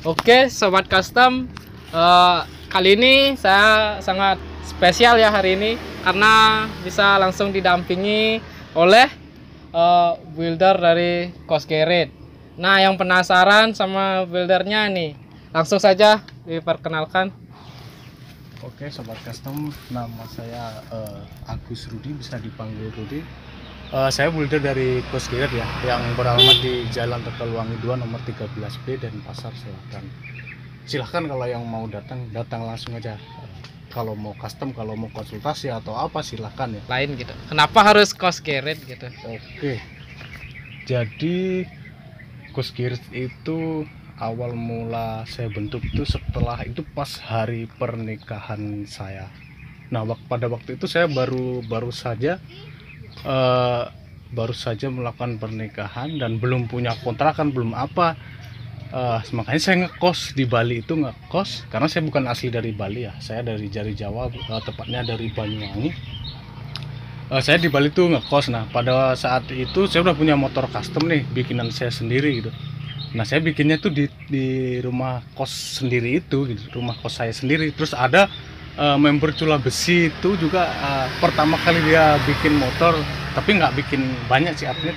Oke, sobat custom, kali ini saya sangat spesial ya hari ini karena bisa langsung didampingi oleh builder dari Coskerit. Nah, yang penasaran sama buildernya nih, langsung saja diperkenalkan. Oke, sobat custom, nama saya Agus Rudi, bisa dipanggil Rudi. Saya builder dari Coskerit ya, yang beralamat di Jalan Tegalwangi 2 nomor 13B dan Pasar Selatan. Silahkan kalau yang mau datang langsung aja. Kalau mau custom, kalau mau konsultasi atau apa silahkan ya. Lain gitu. Kenapa harus Coskerit gitu? Oke, jadi Coskerit itu awal mula saya bentuk itu setelah itu pas hari pernikahan saya. Nah, pada waktu itu saya baru saja melakukan pernikahan dan belum punya kontrakan, belum apa. Makanya saya ngekos di Bali, itu ngekos karena saya bukan asli dari Bali ya, saya dari Jawa, tepatnya dari Banyuwangi. Saya di Bali tuh ngekos. Nah, pada saat itu saya udah punya motor custom nih, bikinan saya sendiri gitu. Nah, saya bikinnya tuh di rumah kos sendiri itu gitu, rumah kos saya sendiri. Terus ada member Cula Besi itu juga pertama kali dia bikin motor, tapi nggak bikin banyak sih, artinya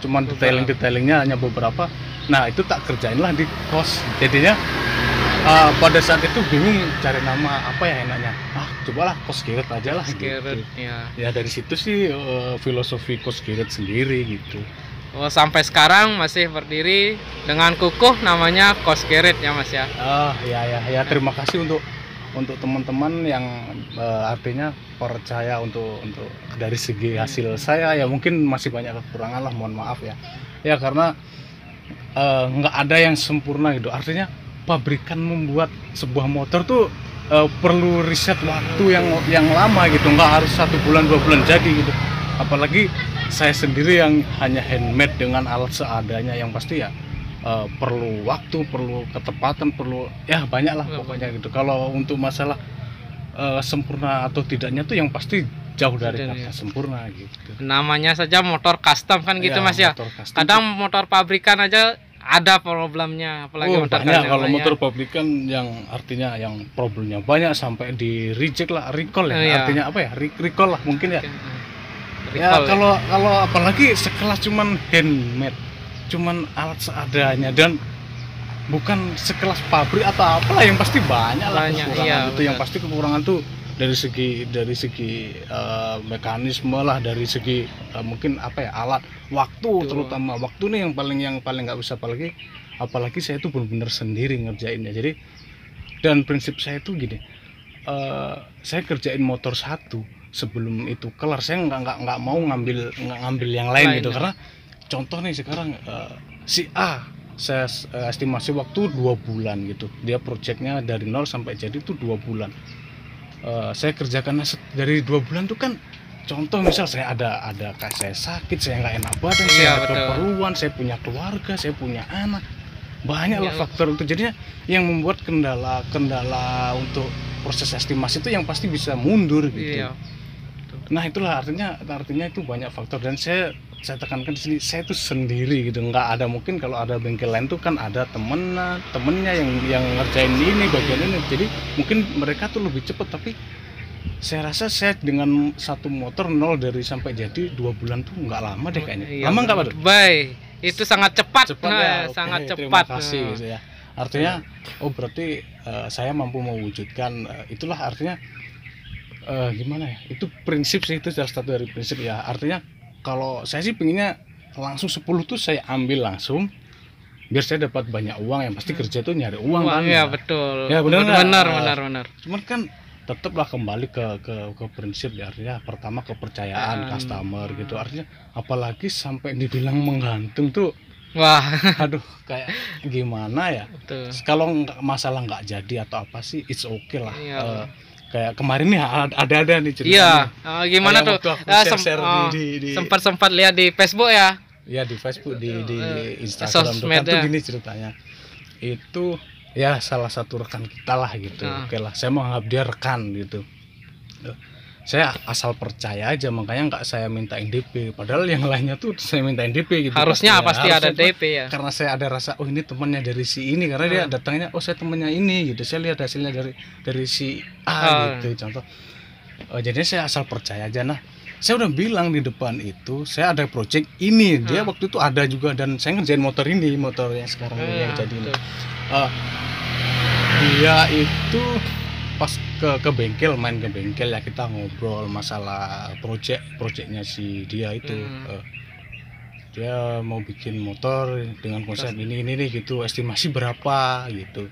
cuman detailingnya hanya beberapa. Nah, itu tak kerjain lah di kos. Jadinya pada saat itu bingung cari nama apa ya enaknya. Cobalah Coskerit aja lah. Coskerit, Gitu. ya. Ya dari situ sih filosofi Coskerit sendiri gitu. Oh, sampai sekarang masih berdiri dengan kukuh namanya Coskerit ya Mas ya. Ya, terima kasih untuk teman-teman yang artinya percaya untuk dari segi hasil saya ya, mungkin masih banyak kekurangan lah, mohon maaf ya. Ya karena nggak ada yang sempurna gitu. Artinya pabrikan membuat sebuah motor tuh perlu riset waktu yang lama gitu. Nggak harus 1 bulan 2 bulan jadi gitu. Apalagi saya sendiri yang hanya handmade dengan alat seadanya, yang pasti ya perlu waktu, perlu ketepatan, perlu ya banyak lah pokoknya gitu. Kalau untuk masalah sempurna atau tidaknya tuh yang pasti jauh dari kata sempurna gitu. Namanya saja motor custom kan gitu Mas ya. Kadang motor pabrikan aja ada problemnya, apalagi motor banyak. Kalau motor pabrikan yang artinya yang problemnya banyak sampai di reject lah, recall ya. Artinya apa ya? Recall lah mungkin ya. Ya kalau apalagi sekelas cuman handmade, cuman alat seadanya dan bukan sekelas pabrik atau apalah, yang pasti banyak lah kekurangan itu. Yang pasti kekurangan tuh dari segi mekanisme lah, dari segi mungkin apa ya, alat, waktu. Terutama waktu nih yang paling nggak bisa, apalagi saya itu benar-benar sendiri ngerjainnya. Jadi dan prinsip saya itu gini, saya kerjain motor satu, sebelum itu kelar saya nggak mau ngambil yang lain gitu. Karena contoh nih sekarang si A, saya estimasi waktu 2 bulan gitu, dia projectnya dari 0 sampai jadi itu 2 bulan. Saya kerjakan dari 2 bulan tuh kan, contoh misal saya ada saya sakit, saya nggak enak badan, saya ada keperluan, saya punya keluarga, saya punya anak, banyak lah faktor itu. Jadinya yang membuat kendala untuk proses estimasi itu yang pasti bisa mundur gitu. Nah, itulah artinya itu banyak faktor, dan saya tekankan di sini, saya itu sendiri gitu, nggak ada. Mungkin kalau ada bengkel lain tuh kan ada temennya yang ngerjain ini bagian ini, jadi mungkin mereka tuh lebih cepat. Tapi saya rasa saya dengan satu motor 0 dari sampai jadi 2 bulan tuh nggak lama deh kayaknya. Lama nggak Pak? Baik, itu sangat cepat ya. Sangat cepat. Terima kasih gitu ya. Artinya berarti saya mampu mewujudkan itulah artinya. Gimana ya, itu prinsip sih, itu salah satu dari prinsip ya. Artinya kalau saya sih pengennya langsung 10 tuh saya ambil langsung, biar saya dapat banyak uang. Yang pasti kerja tuh nyari uang kan ya. Betul ya, benar. Cuman kan tetaplah kembali ke prinsip ya. Artinya pertama kepercayaan customer gitu. Artinya apalagi sampai dibilang menggantung tuh, wah, aduh, kayak gimana ya. Kalau masalah nggak jadi atau apa sih, it's okay lah. Kayak kemarin nih ada nih ceritanya. Iya, gimana tuh? Sempat lihat di Facebook ya? Iya, di Facebook, di Instagram tuh kan tuh gini ceritanya. Itu ya salah satu rekan kita lah gitu. Oke lah, saya mau anggap dia rekan gitu. saya asal percaya aja, makanya nggak saya mintain DP, padahal yang lainnya tuh saya mintain DP gitu. Harusnya ya, pasti ada DP ya. Karena saya ada rasa, oh ini temannya dari si ini, karena dia datangnya, oh saya temannya ini gitu, saya lihat hasilnya dari si A gitu contoh. Jadi saya asal percaya aja. Nah, saya udah bilang di depan itu saya ada project ini, dia waktu itu ada juga, dan saya ngerjain motor yang sekarang yang jadi ini. Dia itu pas ke bengkel, main ke bengkel ya, kita ngobrol masalah projectnya si dia itu. Dia mau bikin motor dengan konsep ini gitu, estimasi berapa gitu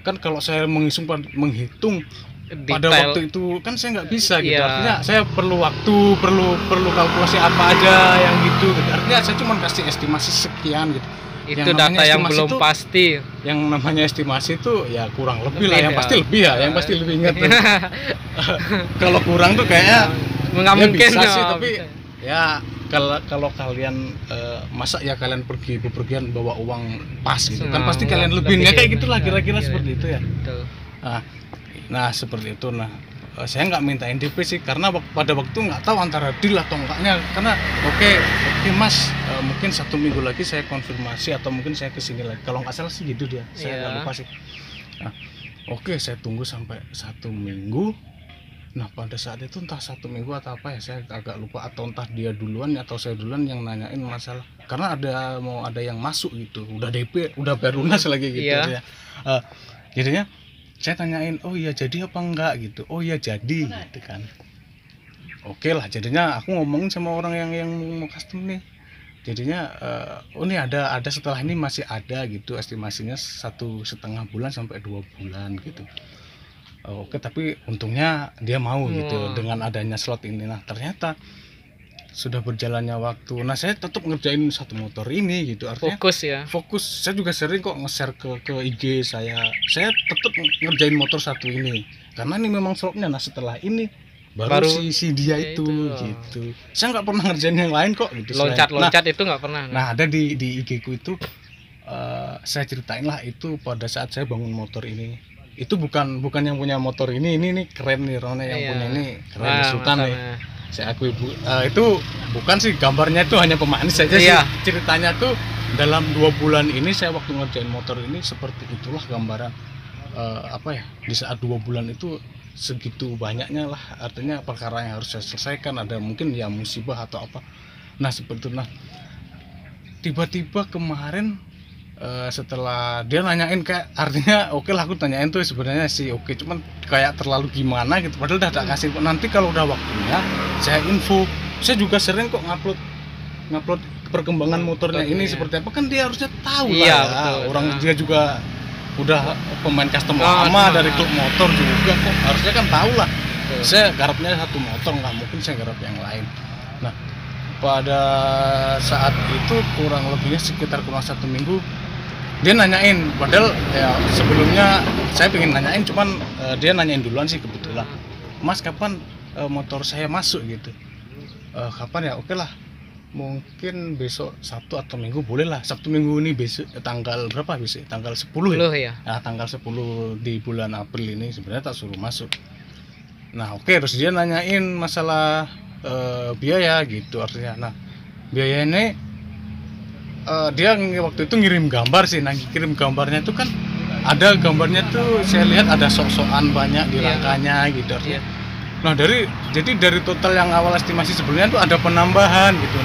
kan. Kalau saya menghitung Detail. Pada waktu itu kan saya nggak bisa gitu, artinya saya perlu waktu, perlu kalkulasi apa aja yang gitu. Artinya saya cuma kasih estimasi sekian gitu. Itu data yang belum itu, pasti. Yang namanya estimasi itu ya kurang lebih lah, yang pasti lebih ya, yang pasti lebih ingat. Kalau kurang tuh kayaknya nggak mungkin bisa sih, tapi ya kalau kalian masa ya kalian pergi bepergian bawa uang pas gitu kan, pasti kalian lebihnya kayak gitulah kira-kira seperti itu ya. Nah seperti itu. Nah saya nggak minta DP sih, karena pada waktu nggak tahu antara deal atau enggaknya, karena oke mas, mungkin 1 minggu lagi saya konfirmasi atau mungkin saya kesini lagi, kalau nggak salah sih gitu dia, saya nggak lupa sih. Nah oke, saya tunggu sampai 1 minggu. Nah pada saat itu entah 1 minggu atau apa ya, saya agak lupa, atau entah dia duluan atau saya duluan yang nanyain masalah, karena mau ada yang masuk gitu, udah DP, udah bayar lunas lagi gitu ya. Jadinya saya tanyain, oh iya jadi apa enggak gitu, oh iya jadi gitu kan. Oke lah, jadinya aku ngomongin sama orang yang mau custom nih, jadinya oh ini ada setelah ini masih ada gitu, estimasinya 1,5 bulan sampai 2 bulan gitu. Oke, tapi untungnya dia mau gitu dengan adanya slot ini. Nah ternyata sudah berjalannya waktu, nah saya tetap ngerjain satu motor ini gitu, artinya fokus. Saya juga sering kok nge-share ke IG saya tetap ngerjain motor satu ini karena ini memang slotnya. Nah setelah ini baru si dia itu gitu. Saya nggak pernah ngerjain yang lain kok gitu. Loncat itu nggak pernah. Nah ada di IG ku itu saya ceritain lah itu pada saat saya bangun motor ini. Itu bukan yang punya motor ini keren nih Rone, yang punya ini keren, Sultan nih. Saya akui itu bukan sih, gambarnya itu hanya pemanis saja sih. Ceritanya tuh dalam 2 bulan ini saya waktu ngerjain motor ini seperti itulah gambaran di saat 2 bulan itu segitu banyaknya lah, artinya perkara yang harus saya selesaikan, ada mungkin ya musibah atau apa. Nah seperti itu. Nah tiba-tiba kemarin setelah dia nanyain, kayak artinya oke lah aku tanyain tuh sebenarnya sih oke, cuman kayak terlalu gimana gitu, padahal udah tak kasih, nanti kalau udah waktunya saya info. Saya juga sering kok ngupload perkembangan motornya ini seperti apa, kan dia harusnya tahu lah betul, orang dia juga udah pemain custom lama dari klub motor juga, kok harusnya kan tahu lah. Saya garapnya satu motor, nggak mungkin saya garap yang lain. Nah pada saat itu kurang lebihnya sekitar 1 minggu dia nanyain, padahal ya sebelumnya saya pengen nanyain, cuman dia nanyain duluan sih kebetulan, mas kapan motor saya masuk gitu. Kapan ya, oke lah mungkin besok Sabtu atau Minggu boleh lah. Sabtu Minggu ini besok tanggal berapa besok? Tanggal 10 ya? Nah tanggal 10 di bulan April ini sebenarnya tak suruh masuk. Nah oke, terus dia nanyain masalah biaya gitu, artinya nah biaya ini dia waktu itu ngirim gambar sih. Nah kirim gambarnya itu kan ada gambarnya tuh, saya lihat ada sok-sokan banyak di rangkanya gitu artinya. Nah jadi dari total yang awal estimasi sebelumnya tuh ada penambahan gitu,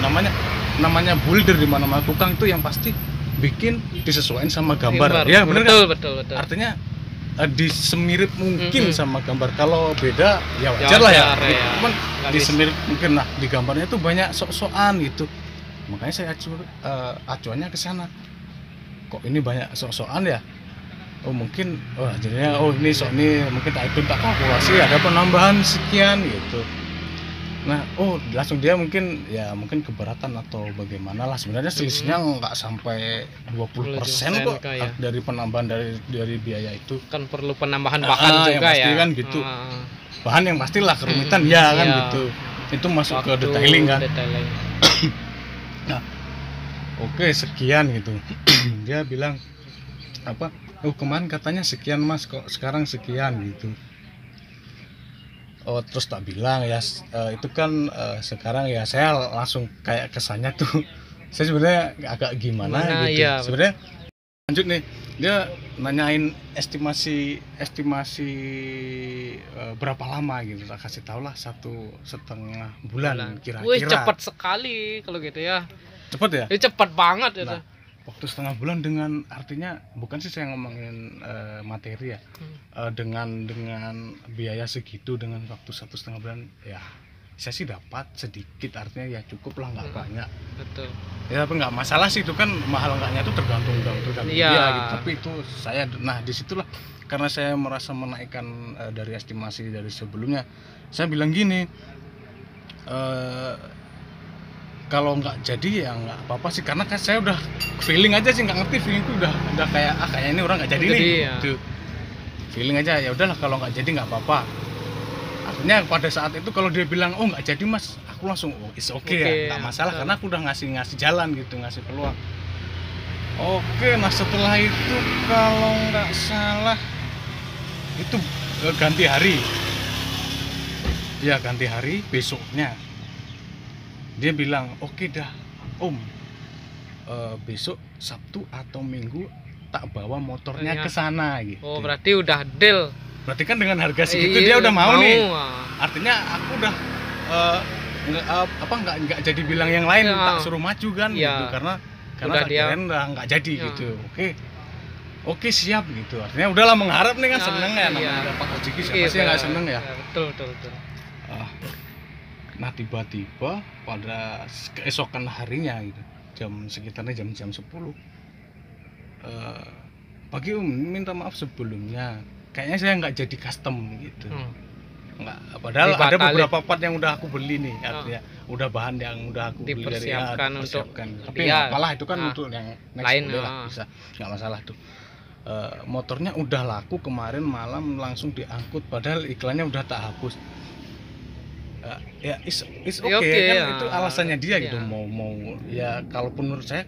namanya builder di mana-mana tukang tuh yang pasti bikin disesuaikan sama gambar. Ya benar kan? Betul. Artinya disemirip mungkin sama gambar, kalau beda ya wajar lah ya. Cuman disemirip mungkin. Nah di gambarnya tuh banyak sok-sokan gitu, makanya saya acuannya ke sana. Kok ini banyak sok-sokan ya? Oh mungkin jadinya ini sok ini mungkin tak kalkulasi ada penambahan sekian gitu. Nah langsung dia mungkin keberatan atau bagaimana lah. Sebenarnya selisihnya nggak sampai 20% kok dari penambahan dari biaya itu. Kan perlu penambahan bahan juga yang pasti ya kan gitu. Bahan yang pastilah kerumitan kan gitu. Itu masuk ke detailing kan. Nah oke sekian gitu. Dia bilang apa, kemarin katanya sekian mas, kok sekarang sekian gitu. Oh, terus tak bilang ya itu kan sekarang ya saya langsung kayak kesannya tuh saya sebenarnya agak gimana gitu. Iya, Sebenarnya lanjut nih, dia nanyain estimasi berapa lama gitu. Tak kasih tau lah 1,5 bulan kira-kira. Wih, cepat sekali kalau gitu ya. Cepet ya? Ini cepat banget ya. Nah, waktu 1,5 bulan dengan artinya bukan sih saya ngomongin materi ya, dengan biaya segitu dengan waktu 1,5 bulan ya saya sih dapat sedikit, artinya ya cukup lah, nggak banyak. Betul. Ya tapi nggak masalah sih, itu kan mahal enggaknya itu tergantung Iya. dia gitu. Tapi itu saya, nah disitulah karena saya merasa menaikkan dari estimasi dari sebelumnya, saya bilang gini, kalau nggak jadi ya nggak apa-apa sih, karena kan saya udah feeling aja sih, nggak ngerti feelingku udah kayak kayaknya ini orang nggak jadi nih ya. gitu. Feeling aja, ya udahlah kalau nggak jadi nggak apa-apa. Artinya pada saat itu kalau dia bilang oh nggak jadi mas, aku langsung oh it's okay ya, nggak masalah, karena aku udah ngasih jalan gitu, ngasih peluang. Oke, nah setelah itu kalau nggak salah itu ganti hari, ya ganti hari besoknya. Dia bilang oke dah om, besok Sabtu atau Minggu tak bawa motornya ke sana gitu. Oh berarti udah deal. Berarti kan dengan harga segitu dia udah mau nih. Artinya aku udah nggak jadi bilang yang lain tak suruh maju kan gitu, karena tak kirain nggak jadi gitu. Oke siap gitu. Artinya udahlah mengharap nih kan, seneng ya namanya dapat rezeki, siapa sih yang nggak seneng ya. Betul. Nah tiba-tiba pada keesokan harinya gitu, sekitarnya jam 10 pagi om, minta maaf sebelumnya, kayaknya saya nggak jadi custom gitu. Nggak, padahal ada beberapa part yang udah aku beli nih, artinya udah bahan yang udah aku beli dari dipersiapkan. Tapi nggak apalah, itu kan untuk yang next lain lah, bisa, nggak masalah tuh. Motornya udah laku kemarin malam langsung diangkut, padahal iklannya udah tak hapus. Ya it's okay kan, itu alasannya dia gitu, mau ya kalaupun menurut saya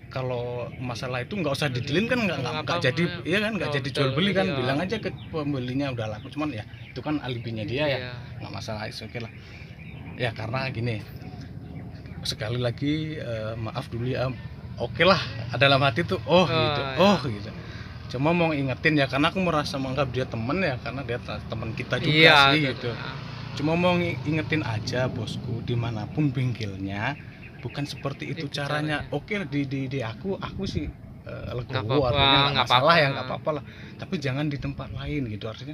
kalau masalah itu nggak usah didelin kan, nggak jadi ya kan, nggak jadi jual beli kan, bilang aja ke pembelinya udah laku, cuman ya itu kan alibinya dia ya, nggak masalah, it's okay lah ya. Karena gini, sekali lagi maaf dulu ya, oke lah dalam hati tuh gitu. Cuma mau ingetin ya, karena aku merasa menganggap dia temen ya, karena dia teman kita juga sih gitu. Cuma mau ingetin aja bosku, dimanapun bengkelnya bukan seperti itu caranya. Oke di aku sih legowo, artinya nggak masalah ya, nggak apa-apa lah. Tapi jangan di tempat lain gitu, artinya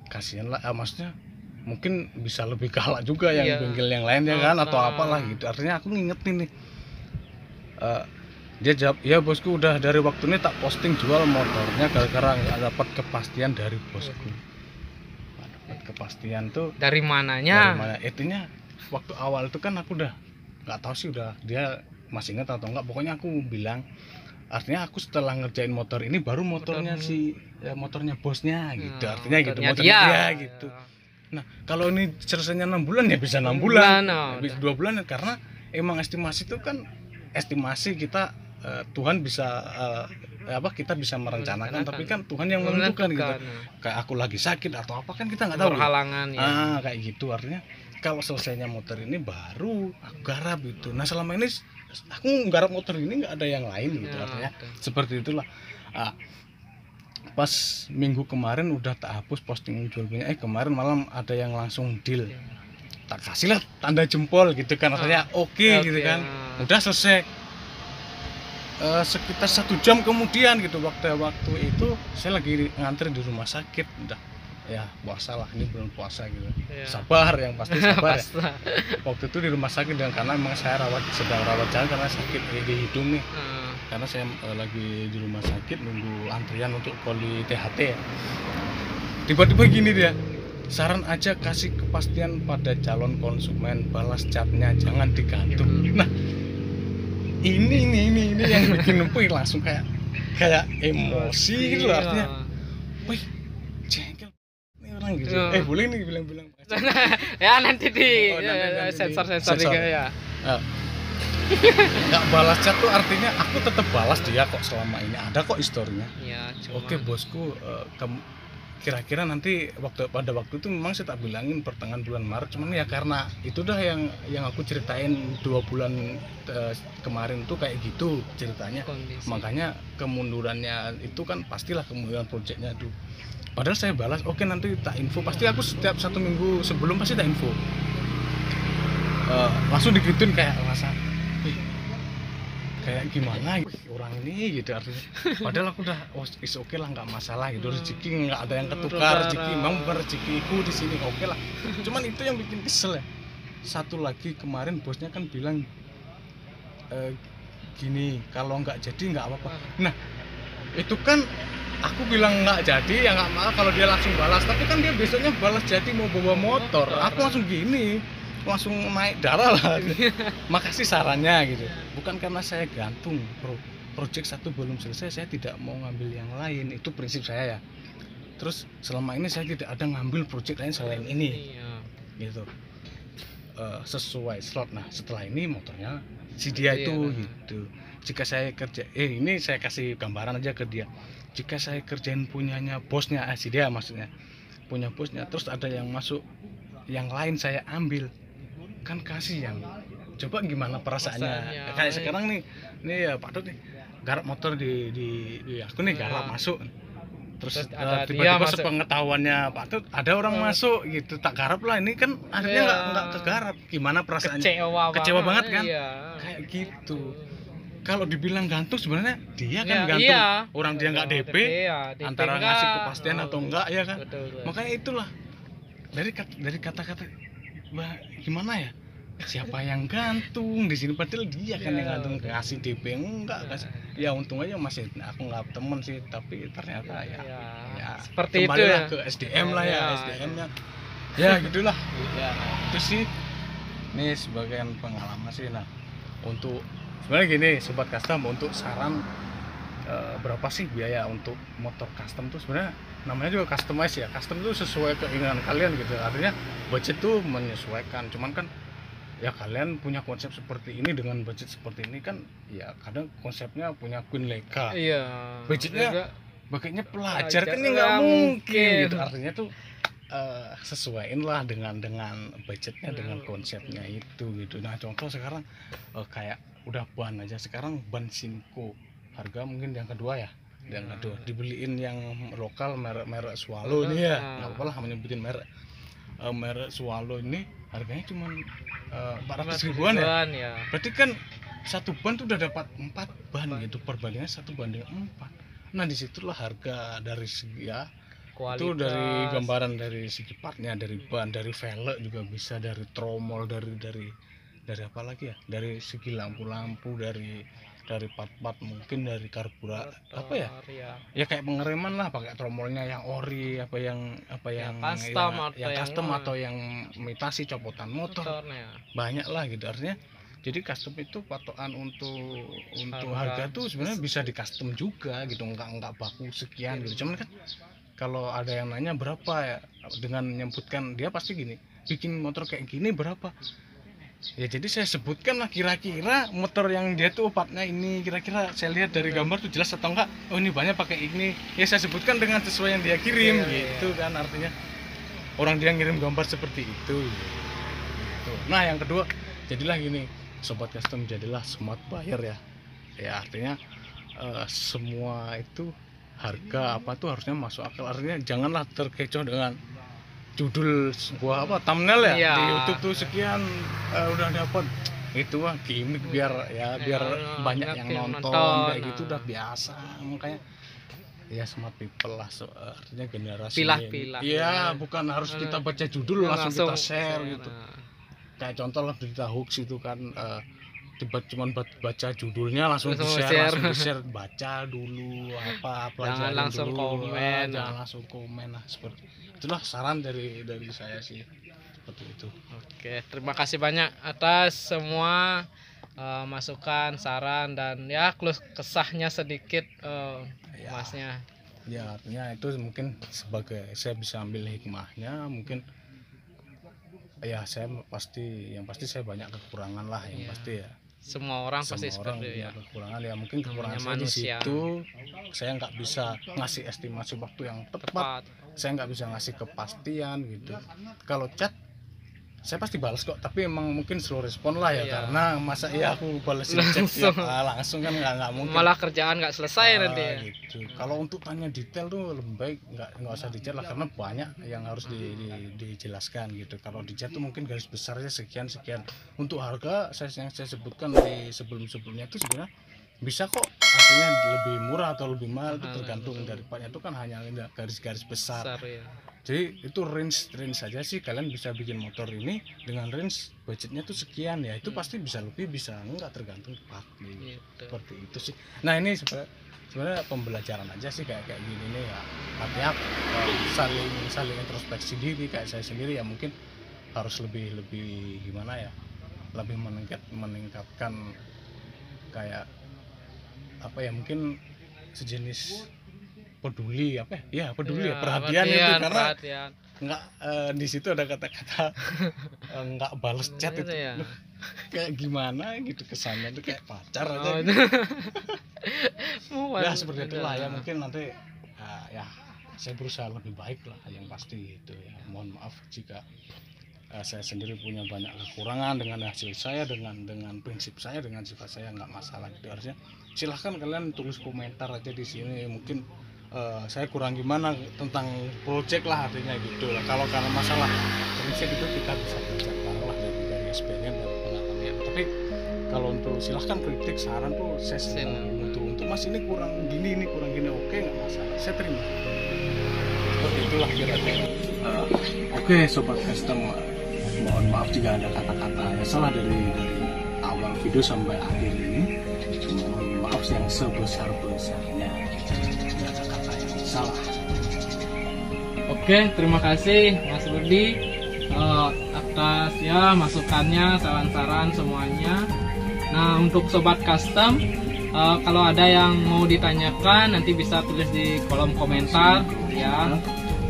kasihan lah, maksudnya mungkin bisa lebih galak juga yang bengkel yang lain ya kan, atau apalah gitu. Artinya aku ngingetin nih. Dia jawab, ya bosku udah dari waktu ini tak posting jual motornya gara-gara nggak dapat kepastian dari bosku. Kepastian tuh dari mananya? Dari mana? Intinya waktu awal itu kan aku udah nggak tahu sih, udah dia masih ingat atau enggak, pokoknya aku bilang artinya aku setelah ngerjain motor ini baru motornya motornya bosnya gitu, artinya gitu, motornya dia gitu. Nah kalau ini selesainya 6 bulan ya bisa 6 bulan, bisa 2 bulan, karena emang estimasi itu kan estimasi kita, Tuhan bisa kita bisa merencanakan, tapi kan Tuhan yang menentukan gitu. Kayak aku lagi sakit atau apa kan kita nggak tahu. Berhalangan ya. Kayak gitu, artinya kalau selesainya motor ini baru aku garap gitu. Nah selama ini aku garap motor ini nggak ada yang lain gitu, artinya seperti itulah. Pas minggu kemarin udah tak hapus posting jual belinya, kemarin malam ada yang langsung deal, tak kasih lah tanda jempol gitu kan, artinya oke gitu kan, udah selesai. Sekitar 1 jam kemudian gitu, waktu itu saya lagi ngantri di rumah sakit, udah ya puasa lah, ini belum puasa gitu, sabar yang pasti sabar ya. Waktu itu di rumah sakit, dan karena memang saya sedang rawat jalan karena sakit di hidung nih, karena saya lagi di rumah sakit nunggu antrian untuk poli THT ya. Tiba-tiba gini dia, saran aja kasih kepastian pada calon konsumen, balas chatnya jangan digantung. Nah ini yang bikin nempuh langsung kayak emosi gitu, artinya wih jengkel ini orang gitu. Boleh nih bilang ya nanti di sensor ya. Nggak balas chat tuh artinya aku tetap balas dia kok, selama ini ada kok historinya. Oke bosku, kamu kira-kira nanti pada waktu itu memang saya tak bilangin pertengahan bulan Maret, cuman ya karena itu dah yang aku ceritain 2 bulan kemarin tuh kayak gitu ceritanya. Kondisi. Makanya kemundurannya itu kan pastilah kemunduran proyeknya tuh. Padahal saya balas, oke nanti tak info, pasti aku setiap 1 minggu sebelum pasti tak info. Langsung digituin kayak rasa kayak gimana orang ini gitu artinya. Padahal aku udah is oke lah, nggak masalah gitu, rezeki nggak ada yang ketukar, rezeki memang bukan rezekiku di sini, oke lah. Cuman itu yang bikin kesel ya. Satu lagi kemarin bosnya kan bilang gini, kalau nggak jadi nggak apa-apa. Nah itu kan aku bilang nggak jadi ya nggak malah kalau dia langsung balas, tapi kan dia besoknya balas jadi mau bawa motor, aku langsung gini, langsung naik darah lah. Makasih sarannya gitu, bukan karena saya gantung project satu belum selesai saya tidak mau ngambil yang lain, itu prinsip saya ya. Terus selama ini saya tidak ada ngambil project lain selain ini gitu, sesuai slot. Nah setelah ini motornya si dia itu gitu. Jika saya kerja ini saya kasih gambaran aja ke dia, jika saya kerjain punyanya bosnya si dia maksudnya punya bosnya, terus ada yang masuk yang lain saya ambil, kan kasihan. Coba gimana perasaannya. Kayak sekarang nih ya Pak Dut nih garap motor di aku nih garap masuk, terus tiba-tiba sepengetahuannya Pak Dut ada orang masuk gitu, tak garap lah, ini kan akhirnya nggak kegarap, gimana perasaannya? Kecewa banget kan? Kayak gitu. Kalau dibilang gantung sebenarnya dia kan gantung, orang dia nggak DP, antara ngasih kepastian atau enggak ya kan? Makanya itulah dari kata-kata gimana ya, siapa yang gantung di sini, padahal dia kan yang gantung, kasih DP enggak kasih. Ya untung aja masih aku nggak temen sih, tapi ternyata ya seperti itu ya ke SDM lah ya, SDM-nya ya gitulah ya. Itu sih ini sebagian pengalaman sih. Nah untuk sebenarnya gini sobat custom, untuk saran berapa sih biaya untuk motor custom tuh, sebenarnya namanya juga customize ya, custom itu sesuai keinginan kalian gitu, artinya budget tuh menyesuaikan. Cuman kan ya kalian punya konsep seperti ini dengan budget seperti ini kan, ya kadang konsepnya punya Queen Leica, budgetnya pakainya pelajar kan ya nggak mungkin gitu, artinya tuh sesuaiin lah dengan budgetnya, dengan konsepnya itu gitu. Nah contoh sekarang kayak udah ban aja, sekarang ban Simco harga mungkin yang kedua ya, yang kedua dibeliin yang lokal merek Swallow ini ya, nggak apa-apa lah menyebutin merek Swallow ini harganya cuma 400 ribuan ya. Berarti kan satu ban tuh udah dapat 4 ban gitu, perbandingan 1:4. Nah disitulah harga dari segi ya kualitas. Itu dari gambaran dari segi partnya, dari ban, dari velg juga bisa, dari tromol, dari apa lagi ya, dari segi lampu-lampu, dari part-part mungkin dari karburator apa ya kayak pengereman lah pakai tromolnya yang ori, apa yang custom atau yang imitasi copotan motor banyak lah gitu. Artinya jadi custom itu patokan untuk harga tuh sebenarnya bisa di custom juga gitu, nggak baku sekian gitu. Cuman kan kalau ada yang nanya berapa ya, dengan menyebutkan dia pasti gini, bikin motor kayak gini berapa ya, jadi saya sebutkan lah kira-kira motor yang dia tuh partnya ini, kira-kira saya lihat dari gambar tuh jelas atau enggak, oh ini banyak pakai ini ya, saya sebutkan dengan sesuai yang dia kirim gitu kan. Artinya orang dia ngirim gambar seperti itu gitu. Nah yang kedua, jadilah gini sobat custom, jadilah smart buyer ya artinya semua itu harga apa tuh harusnya masuk akal. Artinya janganlah terkecoh dengan judul sebuah thumbnail ya di YouTube tuh sekian udah dapat, itu gimmick biar banyak yang nonton kayak gitu, udah biasa. Makanya ya smart people lah, artinya generasi pilah-pilah ya, bukan harus kita baca judul langsung kita share gitu. Kayak contoh lah berita hoax itu kan, cuma baca judulnya langsung di-share, baca dulu apa pelajaran, jangan langsung komen lah, seperti itulah saran dari saya sih, seperti itu. Oke, terima kasih banyak atas semua masukan, saran, dan ya kesahnya sedikit masnya. Ya artinya itu mungkin sebagai saya bisa ambil hikmahnya, mungkin ya saya pasti saya banyak kekurangan lah yang pasti ya. semua orang pasti Semua orang seperti punya ya. kekurangan ya, mungkin kekurangan Namanya saya di manusia. situ saya nggak bisa ngasih estimasi waktu yang tepat, saya nggak bisa ngasih kepastian gitu. Kalau chat saya pasti balas kok, tapi emang mungkin slow respon lah ya, Iya. karena masa iya aku balesin chat langsung kan nggak mungkin. Malah kerjaan nggak selesai nanti ya. Gitu. Kalau untuk tanya detail tuh lebih baik nggak usah di chat lah, karena banyak yang harus dijelaskan gitu. Kalau di chat tuh mungkin garis besarnya sekian. Untuk harga yang saya sebutkan di sebelumnya itu sebenarnya bisa kok, artinya lebih murah atau lebih mahal itu tergantung dari partnya, itu kan hanya garis-garis besar. Ya. Jadi itu range saja sih, kalian bisa bikin motor ini dengan range budgetnya tuh sekian ya, itu pasti bisa lebih bisa enggak, tergantung partnya. Gitu. Seperti itu sih. Nah ini sebenarnya pembelajaran aja sih kayak gini nih ya, artinya saling introspeksi diri. Kayak saya sendiri ya mungkin harus lebih gimana ya, lebih meningkatkan kayak apa ya, mungkin sejenis peduli peduli ya, perhatian itu, karena nggak di situ ada kata-kata nggak balas chat itu ya. Kayak gimana gitu kesannya tuh kayak pacar aja gitu. Ya seperti itulah ya, mungkin nanti ya saya berusaha lebih baik lah yang pasti itu ya. Mohon maaf jika saya sendiri punya banyak kekurangan dengan hasil saya, dengan prinsip saya, dengan sifat saya, nggak masalah gitu. Harusnya silahkan kalian tulis komentar aja di sini, mungkin saya kurang gimana tentang project lah, artinya gitu lah. Kalau karena masalah prinsip itu kita bisa belajar bareng lah dari experience dan pengalaman. Tapi kalau untuk silahkan kritik saran tuh saya senang. Untuk mas ini kurang gini oke, nggak masalah, saya terima. Seperti itulah kira-kira. Oke sobat custom, mohon maaf jika ada kata-kata yang salah dari awal video sampai akhir ini. Mohon maaf yang sebesar-besarnya jika ada kata yang salah. Oke, terima kasih Mas Rudi atas ya masukannya, saran-saran semuanya. Nah, untuk sobat custom, kalau ada yang mau ditanyakan nanti bisa tulis di kolom komentar ya.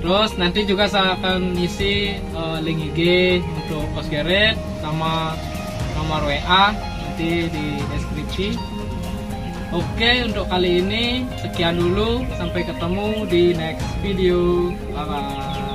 Terus nanti juga saya akan isi link IG untuk Cosgarage sama nomor WA nanti di deskripsi. Oke, untuk kali ini sekian dulu, sampai ketemu di next video. Bye bye.